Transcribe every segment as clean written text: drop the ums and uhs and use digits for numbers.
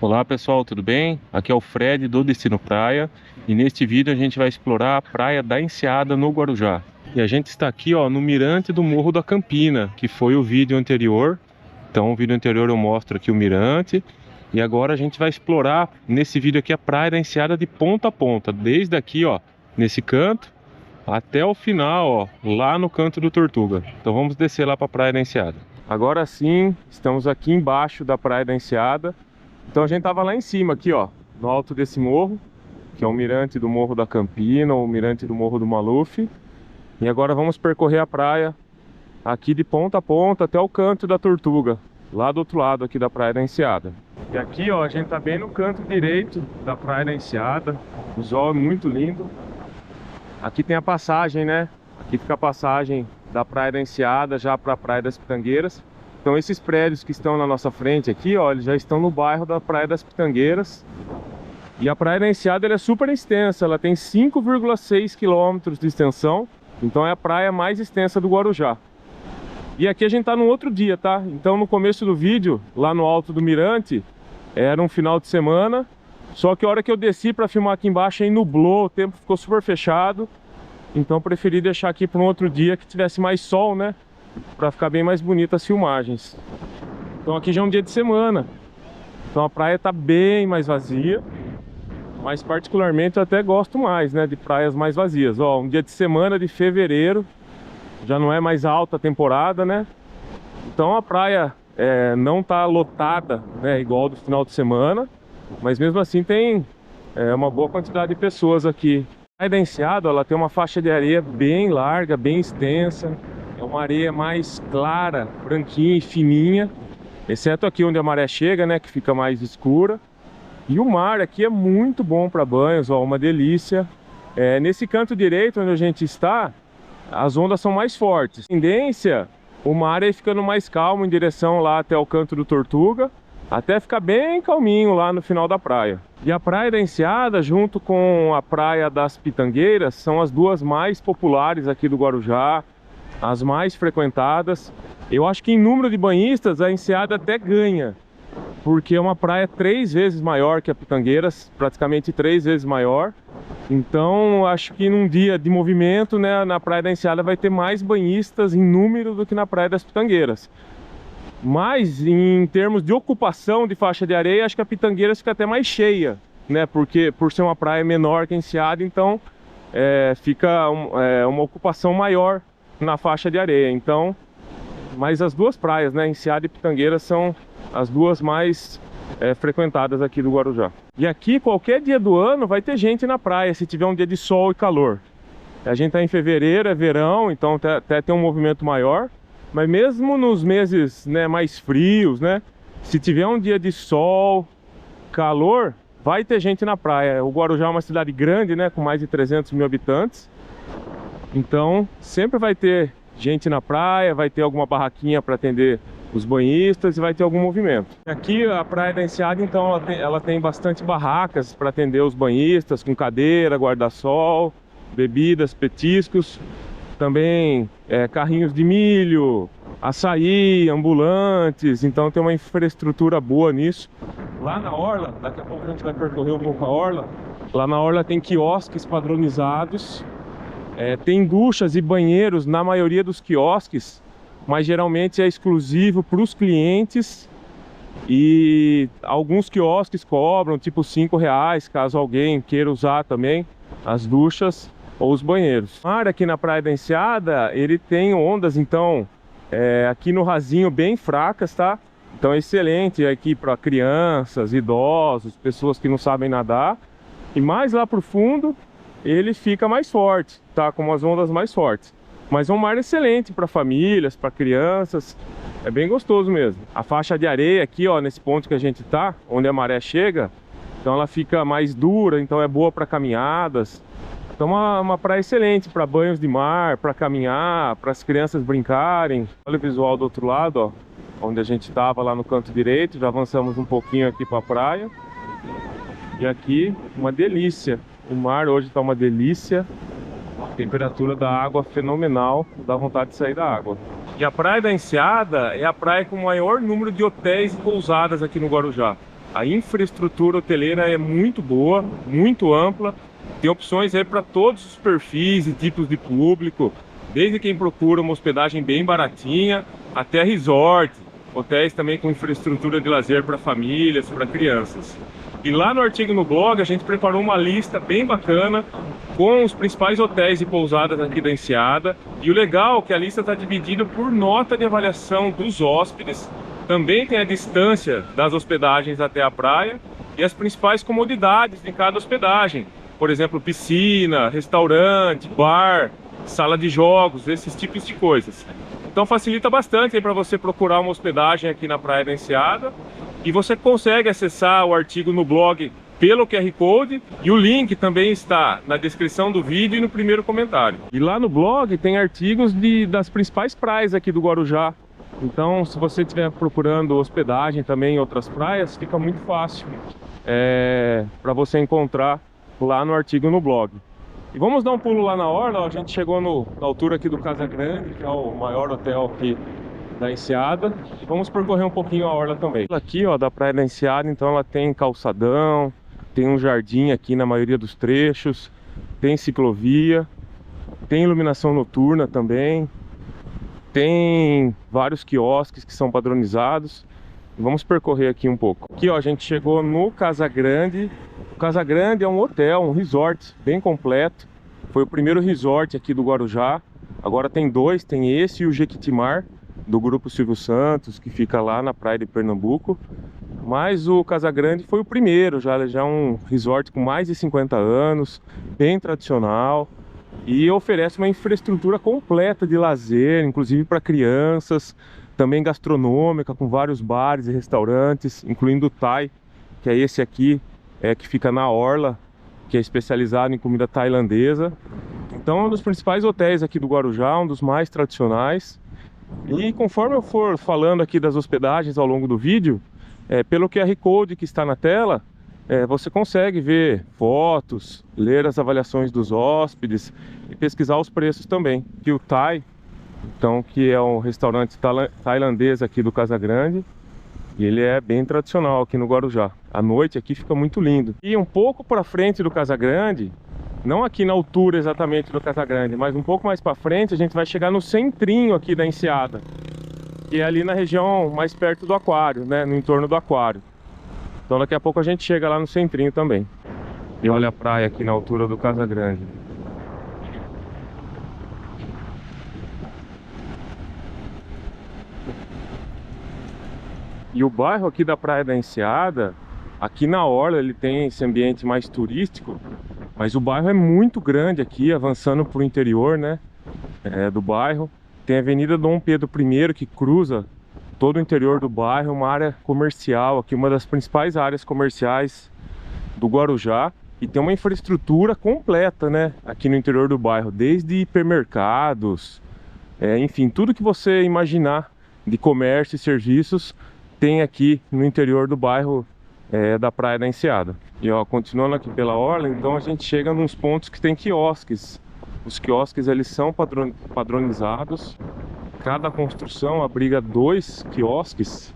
Olá pessoal, tudo bem? Aqui é o Fred do Destino Praia e neste vídeo a gente vai explorar a Praia da Enseada no Guarujá. E a gente está aqui no mirante do Morro da Campina, que foi o vídeo anterior. Então o vídeo anterior eu mostro aqui o mirante e agora a gente vai explorar nesse vídeo aqui a Praia da Enseada de ponta a ponta, desde aqui nesse canto até o final lá no canto do Tortuga. Então vamos descer lá para a Praia da Enseada. Agora sim, estamos aqui embaixo da Praia da Enseada. Então a gente tava lá em cima aqui, no alto desse morro, que é o mirante do Morro da Campina, ou o mirante do Morro do Maluf. E agora vamos percorrer a praia aqui de ponta a ponta até o canto da Tortuga, lá do outro lado aqui da Praia da Enseada. E aqui, a gente tá bem no canto direito da Praia da Enseada. O visual é muito lindo. Aqui tem a passagem, né? Aqui fica a passagem da Praia da Enseada já para a Praia das Pitangueiras. Então esses prédios que estão na nossa frente aqui, eles já estão no bairro da Praia das Pitangueiras. E a Praia da Enseada é super extensa, ela tem 5,6 quilômetros de extensão. Então é a praia mais extensa do Guarujá. E aqui a gente tá num outro dia, tá? Então no começo do vídeo, lá no alto do mirante, era um final de semana. Só que a hora que eu desci para filmar aqui embaixo aí nublou, o tempo ficou super fechado. Então eu preferi deixar aqui para um outro dia que tivesse mais sol, né? Para ficar bem mais bonita as filmagens. Então aqui já é um dia de semana. Então a praia tá bem mais vazia. Mas particularmente eu até gosto mais, né, de praias mais vazias. Um dia de semana de fevereiro. Já não é mais alta a temporada, né? Então a praia não tá lotada, né, igual do final de semana. Mas mesmo assim tem uma boa quantidade de pessoas aqui. A Praia da Enseada, ela tem uma faixa de areia bem larga, bem extensa. É uma areia mais clara, branquinha e fininha, exceto aqui onde a maré chega, né, que fica mais escura. E o mar aqui é muito bom para banhos, uma delícia. Nesse canto direito onde a gente está, as ondas são mais fortes. A tendência, o mar aí ficando mais calmo em direção lá até o canto do Tortuga, até ficar bem calminho lá no final da praia. E a Praia da Enseada, junto com a Praia das Pitangueiras, são as duas mais populares aqui do Guarujá, as mais frequentadas. Eu acho que em número de banhistas a Enseada até ganha, porque é uma praia 3 vezes maior que a Pitangueiras, praticamente 3 vezes maior. Então acho que num dia de movimento, né, na Praia da Enseada vai ter mais banhistas em número do que na Praia das Pitangueiras. Mas em termos de ocupação de faixa de areia, acho que a Pitangueiras fica até mais cheia, né, porque por ser uma praia menor que a Enseada, então fica uma ocupação maior na faixa de areia. Então, mas as duas praias, né, Enseada e Pitangueiras, são as duas mais frequentadas aqui do Guarujá. E aqui qualquer dia do ano vai ter gente na praia, se tiver um dia de sol e calor. A gente tá em fevereiro, é verão, então até tem um movimento maior. Mas mesmo nos meses, né, mais frios, né, se tiver um dia de sol, calor, vai ter gente na praia. O Guarujá é uma cidade grande, né, com mais de 300 mil habitantes. Então sempre vai ter gente na praia, vai ter alguma barraquinha para atender os banhistas e vai ter algum movimento. Aqui a Praia da Enseada, então, ela tem bastante barracas para atender os banhistas, com cadeira, guarda-sol, bebidas, petiscos. Também carrinhos de milho, açaí, ambulantes. Então tem uma infraestrutura boa nisso. Lá na orla, daqui a pouco a gente vai percorrer um pouco a orla. Lá na orla tem quiosques padronizados. Tem duchas e banheiros na maioria dos quiosques, mas geralmente é exclusivo para os clientes. E alguns quiosques cobram tipo R$5, caso alguém queira usar também as duchas ou os banheiros. O mar aqui na Praia da Enseada, ele tem ondas, então, aqui no rasinho bem fracas, tá? Então é excelente aqui para crianças, idosos, pessoas que não sabem nadar. E mais lá pro fundo, ele fica mais forte, tá? Com as ondas mais fortes. Mas é um mar excelente para famílias, para crianças. É bem gostoso mesmo. A faixa de areia aqui, nesse ponto que a gente tá, onde a maré chega, então ela fica mais dura, então é boa para caminhadas. Então uma praia excelente para banhos de mar, para caminhar, para as crianças brincarem. Olha o visual do outro lado, onde a gente estava lá no canto direito. Já avançamos um pouquinho aqui para a praia. E aqui, uma delícia. O mar hoje está uma delícia. A temperatura da água fenomenal, dá vontade de sair da água. E a Praia da Enseada é a praia com o maior número de hotéis e pousadas aqui no Guarujá. A infraestrutura hoteleira é muito boa, muito ampla. Tem opções aí para todos os perfis e tipos de público, desde quem procura uma hospedagem bem baratinha, até resort, hotéis também com infraestrutura de lazer para famílias, para crianças. E lá no artigo no blog a gente preparou uma lista bem bacana com os principais hotéis e pousadas aqui da Enseada. E o legal é que a lista está dividida por nota de avaliação dos hóspedes. Também tem a distância das hospedagens até a praia e as principais comodidades de cada hospedagem. Por exemplo, piscina, restaurante, bar, sala de jogos, esses tipos de coisas. Então facilita bastante para você procurar uma hospedagem aqui na Praia da Enseada. E você consegue acessar o artigo no blog pelo QR Code, e o link também está na descrição do vídeo e no primeiro comentário. E lá no blog tem artigos das principais praias aqui do Guarujá. Então, se você estiver procurando hospedagem também em outras praias, fica muito fácil para você encontrar lá no artigo no blog. E vamos dar um pulo lá na orla. Ó, a gente chegou na altura aqui do Casa Grande, que é o maior hotel aqui da Enseada. Vamos percorrer um pouquinho a orla também. Aqui, ó, da Praia da Enseada, então ela tem calçadão, tem um jardim aqui na maioria dos trechos, tem ciclovia, tem iluminação noturna também, tem vários quiosques que são padronizados. Vamos percorrer aqui um pouco. Aqui, ó, a gente chegou no Casa Grande. O Casa Grande é um hotel, um resort bem completo. Foi o primeiro resort aqui do Guarujá. Agora tem dois, tem esse e o Jequitimar, do Grupo Silvio Santos, que fica lá na praia de Pernambuco. Mas o Casa Grande foi o primeiro, já é um resort com mais de 50 anos, bem tradicional, e oferece uma infraestrutura completa de lazer, inclusive para crianças, também gastronômica, com vários bares e restaurantes, incluindo o Thai, que é esse aqui, que fica na orla, que é especializado em comida tailandesa. Então é um dos principais hotéis aqui do Guarujá, um dos mais tradicionais. E conforme eu for falando aqui das hospedagens ao longo do vídeo, pelo QR Code que está na tela, você consegue ver fotos, ler as avaliações dos hóspedes e pesquisar os preços também. E o Thai, então, que é um restaurante tailandês aqui do Casa Grande, e ele é bem tradicional aqui no Guarujá. À noite aqui fica muito lindo. E um pouco para frente do Casa Grande, não aqui na altura exatamente do Casa Grande, mas um pouco mais para frente, a gente vai chegar no centrinho aqui da Enseada, que é ali na região mais perto do aquário, né, no entorno do aquário. Então daqui a pouco a gente chega lá no centrinho também. E olha a praia aqui na altura do Casa Grande. E o bairro aqui da Praia da Enseada, aqui na orla, ele tem esse ambiente mais turístico, mas o bairro é muito grande aqui, avançando para o interior, né, do bairro. Tem a Avenida Dom Pedro I, que cruza todo o interior do bairro, uma área comercial aqui, uma das principais áreas comerciais do Guarujá. E tem uma infraestrutura completa, né, aqui no interior do bairro, desde hipermercados, enfim, tudo que você imaginar de comércio e serviços tem aqui no interior do bairro da Praia da Enseada. E ó, continuando aqui pela orla, então a gente chega nos pontos que tem quiosques. Os quiosques, eles são padronizados. Cada construção abriga 2 quiosques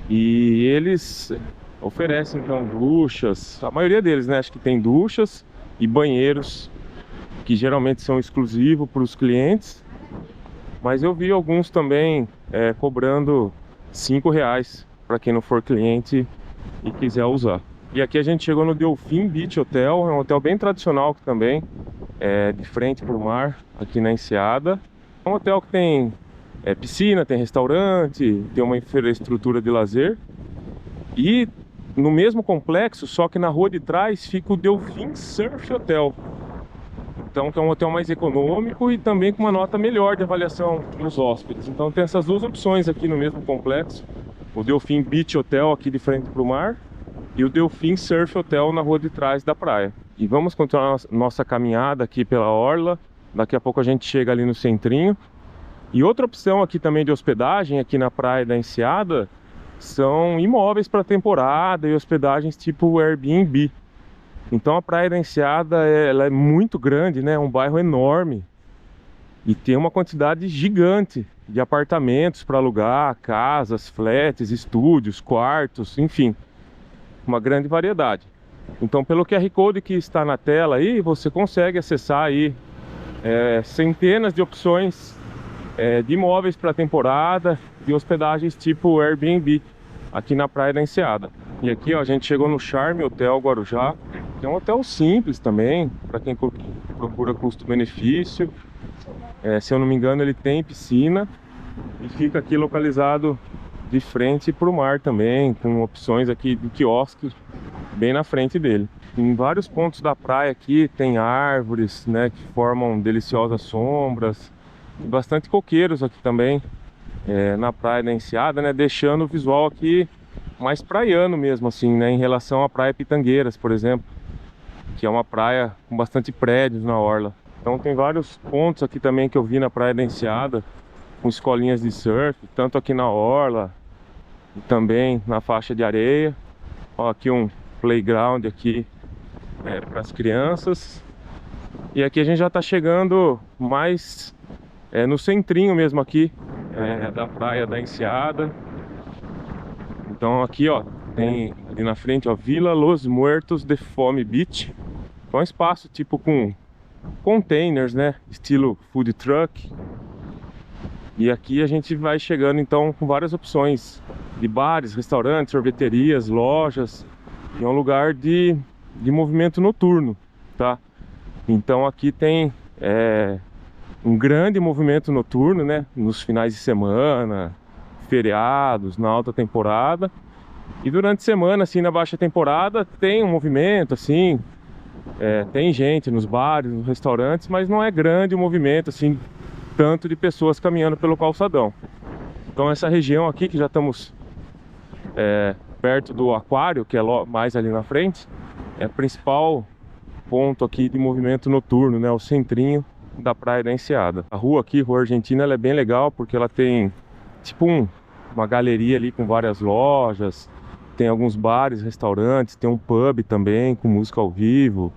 e eles oferecem então duchas, a maioria deles, né, acho que tem duchas e banheiros que geralmente são exclusivos para os clientes, mas eu vi alguns também cobrando R$5 para quem não for cliente e quiser usar. E aqui a gente chegou no Delfim Beach Hotel, é um hotel bem tradicional também, de frente para o mar, aqui na Enseada. É um hotel que tem piscina, tem restaurante, tem uma infraestrutura de lazer. E no mesmo complexo, só que na rua de trás, fica o Delfim Surf Hotel. Então, que é um hotel mais econômico e também com uma nota melhor de avaliação dos hóspedes. Então tem essas duas opções aqui no mesmo complexo. O Delfim Beach Hotel aqui de frente para o mar e o Delfim Surf Hotel na rua de trás da praia. E vamos continuar nossa caminhada aqui pela orla. Daqui a pouco a gente chega ali no centrinho. E outra opção aqui também de hospedagem, aqui na Praia da Enseada, são imóveis para temporada e hospedagens tipo Airbnb. Então a Praia da Enseada ela é muito grande, né? É um bairro enorme. E tem uma quantidade gigante de apartamentos para alugar, casas, flats, estúdios, quartos, enfim. uma grande variedade. Então, pelo QR Code que está na tela aí, você consegue acessar aí centenas de opções de imóveis para temporada, de hospedagens tipo Airbnb, aqui na Praia da Enseada. E aqui, ó, a gente chegou no Charme Hotel Guarujá, que é um hotel simples também, para quem procura custo-benefício. Se eu não me engano, ele tem piscina e fica aqui localizado de frente para o mar também, com opções aqui de quiosque bem na frente dele. Em vários pontos da praia aqui tem árvores, né, que formam deliciosas sombras, e bastante coqueiros aqui também, na Praia da Enseada, né, deixando o visual aqui mais praiano mesmo, assim, né, em relação à Praia Pitangueiras, por exemplo, que é uma praia com bastante prédios na orla. Então tem vários pontos aqui também que eu vi na Praia da Enseada, com escolinhas de surf, tanto aqui na orla e também na faixa de areia. Ó, aqui um playground aqui para as crianças. E aqui a gente já está chegando mais no centrinho mesmo aqui da Praia da Enseada. Então aqui, ó, tem ali na frente, ó, Vila Los Muertos de Fome Beach. É um espaço tipo com containers, né, estilo food truck. E aqui a gente vai chegando então com várias opções de bares, restaurantes, sorveterias, lojas. E é um lugar de movimento noturno, tá? Então aqui tem um grande movimento noturno, né, nos finais de semana, feriados, na alta temporada. E durante a semana, assim, na baixa temporada, tem um movimento, assim, tem gente nos bares, nos restaurantes, mas não é grande o movimento, assim, tanto de pessoas caminhando pelo calçadão. Então essa região aqui, que já estamos perto do aquário, que é mais ali na frente, é o principal ponto aqui de movimento noturno, né, o centrinho da Praia da Enseada. A rua aqui, Rua Argentina, ela é bem legal porque ela tem tipo uma galeria ali com várias lojas, tem alguns bares, restaurantes, tem um pub também com música ao vivo.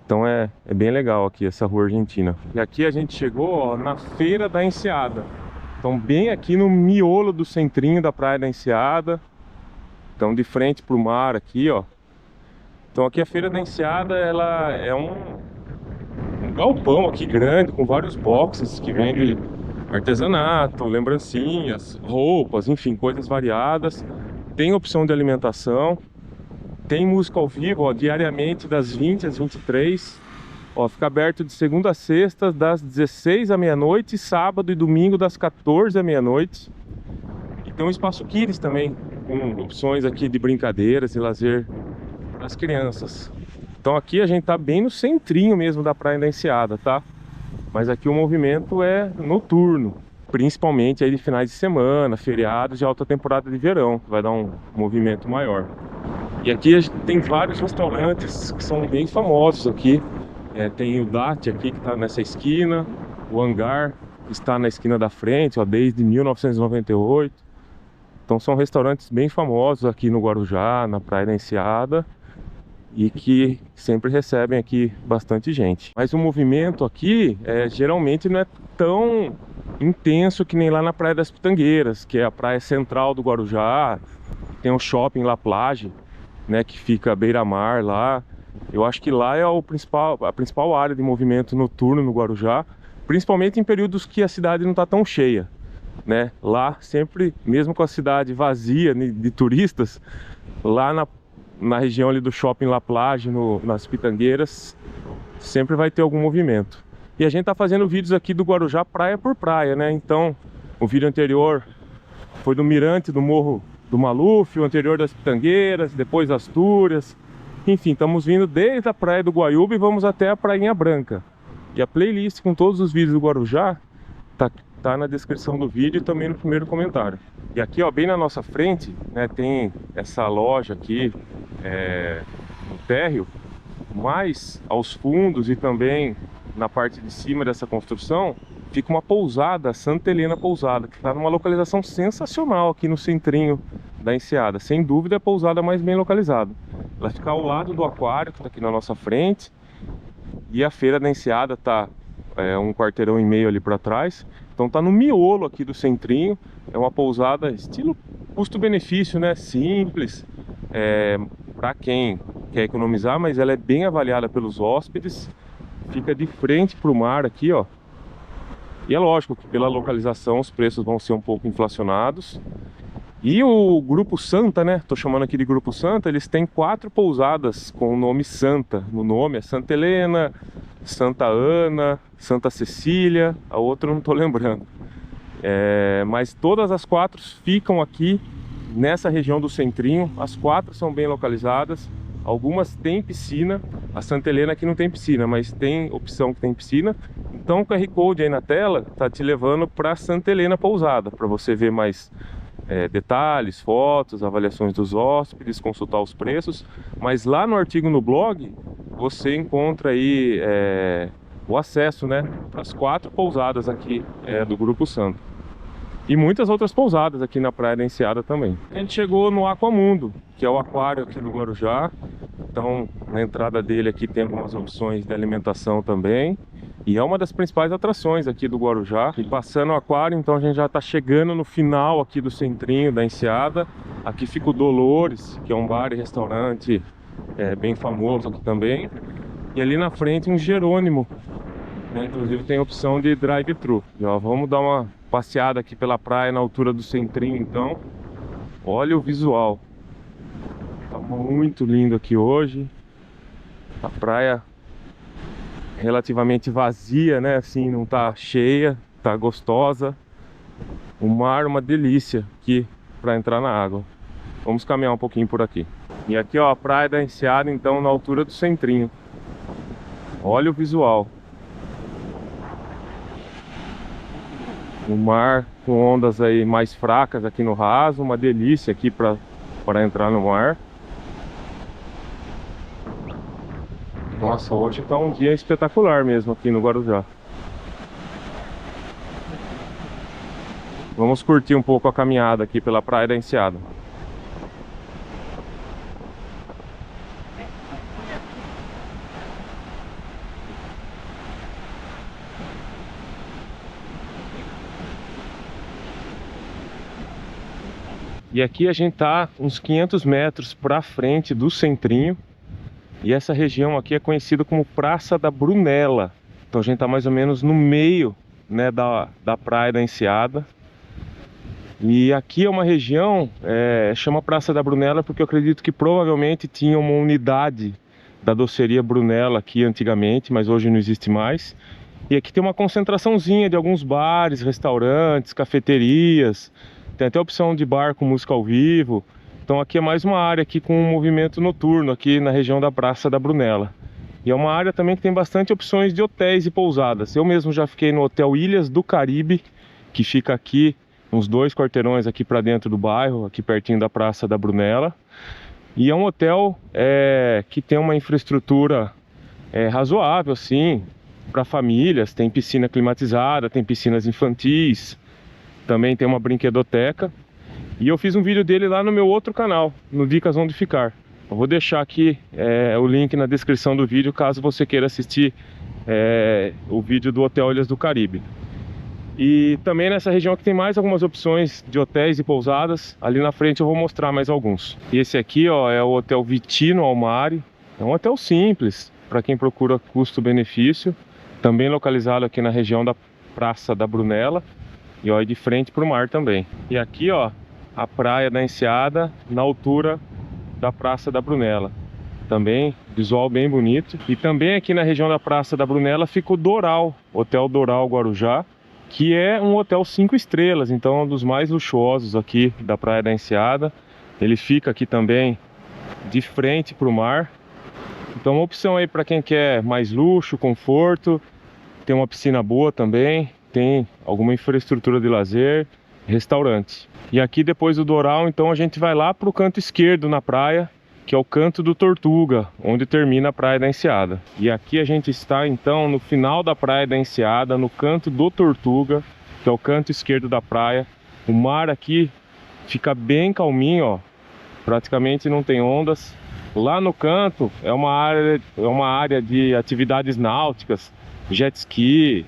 Então é bem legal aqui essa Rua Argentina. E aqui a gente chegou, ó, na Feira da Enseada. Então bem aqui no miolo do centrinho da Praia da Enseada. Então de frente para o mar aqui, ó. Então aqui a Feira da Enseada, ela é um galpão aqui grande, com vários boxes que vendem artesanato, lembrancinhas, roupas, enfim, coisas variadas. Tem opção de alimentação, tem música ao vivo, ó, diariamente das 20 às 23. Ó, fica aberto de segunda a sexta, das 16 à meia-noite, sábado e domingo das 14 à meia-noite. E tem um espaço Kids também, com opções aqui de brincadeiras e lazer para as crianças. Então aqui a gente tá bem no centrinho mesmo da Praia da Enseada, tá? Mas aqui o movimento é noturno, principalmente aí de finais de semana, feriados de alta temporada de verão, que vai dar um movimento maior. E aqui a gente tem vários restaurantes que são bem famosos aqui. Tem o Dati aqui, que está nessa esquina, o Hangar está na esquina da frente, ó, desde 1998. Então são restaurantes bem famosos aqui no Guarujá, na Praia da Enseada, e que sempre recebem aqui bastante gente. Mas o movimento aqui geralmente não é tão intenso que nem lá na Praia das Pitangueiras, que é a praia central do Guarujá. Tem o shopping La Plage, né, que fica à beira-mar lá. Eu acho que lá é a principal área de movimento noturno no Guarujá, principalmente em períodos que a cidade não está tão cheia, né? Lá sempre, mesmo com a cidade vazia de turistas, lá na região ali do shopping La Plage, nas Pitangueiras, sempre vai ter algum movimento. E a gente tá fazendo vídeos aqui do Guarujá praia por praia, né? Então, o vídeo anterior foi do Mirante do Morro do Maluf, o anterior das Pitangueiras, depois Astúrias. Enfim, estamos vindo desde a Praia do Guaiúba e vamos até a Prainha Branca. E a playlist com todos os vídeos do Guarujá tá na descrição do vídeo e também no primeiro comentário. E aqui, ó, bem na nossa frente, né, tem essa loja aqui no térreo, mas aos fundos e também na parte de cima dessa construção fica uma pousada, Santa Helena Pousada, que está numa localização sensacional aqui no centrinho da Enseada. Sem dúvida é a pousada mais bem localizada. Ela fica ao lado do aquário, que está aqui na nossa frente, e a Feira da Enseada está um quarteirão e meio ali para trás. Então tá no miolo aqui do centrinho. É uma pousada estilo custo-benefício, né? Simples, para quem quer economizar, mas ela é bem avaliada pelos hóspedes. Fica de frente para o mar aqui, ó. E é lógico que pela localização os preços vão ser um pouco inflacionados. E o Grupo Santa, né? Tô chamando aqui de Grupo Santa. Eles têm 4 pousadas com o nome Santa. No nome é Santa Helena, Santa Ana, Santa Cecília. A outra eu não tô lembrando. Mas todas as 4 ficam aqui nessa região do centrinho. As 4 são bem localizadas. Algumas têm piscina. A Santa Helena aqui não tem piscina, mas tem opção que tem piscina. Então o QR Code aí na tela tá te levando para Santa Helena Pousada, para você ver mais detalhes, fotos, avaliações dos hóspedes, consultar os preços. Mas lá no artigo no blog você encontra aí o acesso, né, para as 4 pousadas aqui do Grupo Santa. E muitas outras pousadas aqui na Praia da Enseada também. A gente chegou no Aquamundo, que é o aquário aqui do Guarujá. Então, na entrada dele aqui tem algumas opções de alimentação também. E é uma das principais atrações aqui do Guarujá. E passando o aquário, então a gente já está chegando no final aqui do centrinho da Enseada. Aqui fica o Dolores, que é um bar e restaurante bem famoso aqui também. E ali na frente um Jerônimo, né? Inclusive tem opção de drive-thru. Vamos dar uma passeada aqui pela praia na altura do centrinho então. Olha o visual. Tá muito lindo aqui hoje. A praia relativamente vazia, né? Assim, não tá cheia, tá gostosa. O mar uma delícia aqui para entrar na água. Vamos caminhar um pouquinho por aqui. E aqui, ó, a Praia da Enseada então na altura do centrinho. Olha o visual. O mar com ondas aí mais fracas aqui no raso, uma delícia aqui para entrar no mar. Nossa, hoje tá um dia espetacular mesmo aqui no Guarujá. Vamos curtir um pouco a caminhada aqui pela Praia da Enseada. E aqui a gente tá uns 500 metros para frente do centrinho. E essa região aqui é conhecida como Praça da Brunella. Então a gente tá mais ou menos no meio, né, da Praia da Enseada. E aqui é uma região, chama Praça da Brunella porque eu acredito que provavelmente tinha uma unidade da doceria Brunella aqui antigamente, mas hoje não existe mais. E aqui tem uma concentraçãozinha de alguns bares, restaurantes, cafeterias. Tem até a opção de bar com música ao vivo. Então aqui é mais uma área aqui com um movimento noturno aqui na região da Praça da Brunella. E é uma área também que tem bastante opções de hotéis e pousadas. Eu mesmo já fiquei no Hotel Ilhas do Caribe, que fica aqui uns 2 quarteirões aqui para dentro do bairro, aqui pertinho da Praça da Brunella. E é um hotel que tem uma infraestrutura razoável, assim, para famílias. Tem piscina climatizada, tem piscinas infantis. Também tem uma brinquedoteca. E eu fiz um vídeo dele lá no meu outro canal, no Dicas Onde Ficar. Eu vou deixar aqui o link na descrição do vídeo, caso você queira assistir o vídeo do Hotel Ilhas do Caribe. E também nessa região aqui tem mais algumas opções de hotéis e pousadas. Ali na frente eu vou mostrar mais alguns. E esse aqui, ó, é o Hotel Vitino Al Mare. É um hotel simples, para quem procura custo-benefício. Também localizado aqui na região da Praça da Brunella. E ó, é de frente para o mar também. E aqui, ó, a Praia da Enseada na altura da Praça da Brunella. Também visual bem bonito. E também aqui na região da Praça da Brunella fica o Doral, Hotel Doral Guarujá, que é um hotel 5 estrelas, então é um dos mais luxuosos aqui da Praia da Enseada. Ele fica aqui também de frente para o mar. Então uma opção aí para quem quer mais luxo, conforto. Tem uma piscina boa também, tem alguma infraestrutura de lazer, restaurante. E aqui depois do Doral, então a gente vai lá para o canto esquerdo na praia, que é o Canto do Tortuga, onde termina a Praia da Enseada. E aqui a gente está então no final da Praia da Enseada, no Canto do Tortuga, que é o canto esquerdo da praia. O mar aqui fica bem calminho, ó, praticamente não tem ondas. Lá no canto é uma área de atividades náuticas, jet ski,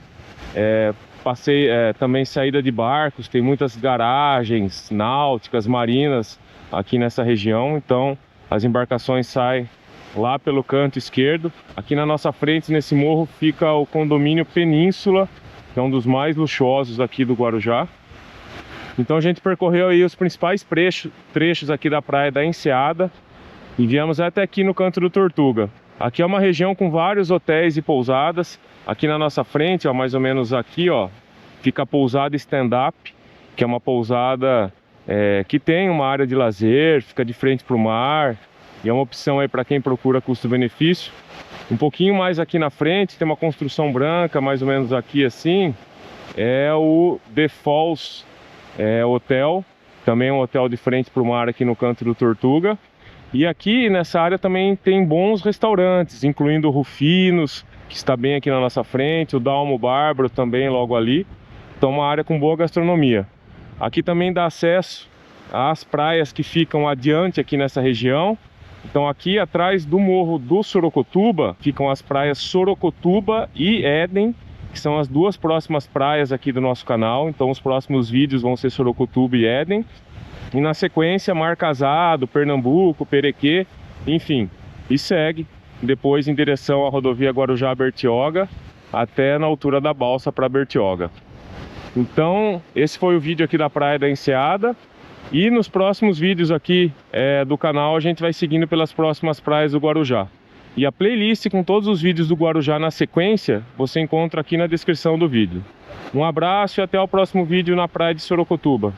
também saída de barcos. Tem muitas garagens náuticas, marinas aqui nessa região, então as embarcações saem lá pelo canto esquerdo. Aqui na nossa frente, nesse morro, fica o condomínio Península, que é um dos mais luxuosos aqui do Guarujá. Então a gente percorreu aí os principais trechos aqui da praia da Enseada e viemos até aqui no canto do Tortuga. Aqui é uma região com vários hotéis e pousadas. Aqui na nossa frente, ó, mais ou menos aqui, ó, fica a pousada Stand-Up, que é uma pousada que tem uma área de lazer, fica de frente para o mar. E é uma opção aí para quem procura custo-benefício. Um pouquinho mais aqui na frente tem uma construção branca, mais ou menos aqui assim. É o The Falls Hotel. Também é um hotel de frente para o mar aqui no canto do Tortuga. E aqui nessa área também tem bons restaurantes, incluindo o Rufinos, que está bem aqui na nossa frente. O Dalmo Bárbaro também logo ali. Então uma área com boa gastronomia. Aqui também dá acesso às praias que ficam adiante aqui nessa região. Então aqui atrás do morro do Sorocotuba ficam as praias Sorocotuba e Éden, que são as duas próximas praias aqui do nosso canal. Então os próximos vídeos vão ser Sorocotuba e Éden. E na sequência Mar Casado, Pernambuco, Perequê, enfim. E segue depois em direção à rodovia Guarujá-Bertioga, até na altura da balsa para Bertioga. Então esse foi o vídeo aqui da Praia da Enseada. E nos próximos vídeos aqui do canal a gente vai seguindo pelas próximas praias do Guarujá. E a playlist com todos os vídeos do Guarujá na sequência você encontra aqui na descrição do vídeo. Um abraço e até o próximo vídeo na praia de Sorocotuba.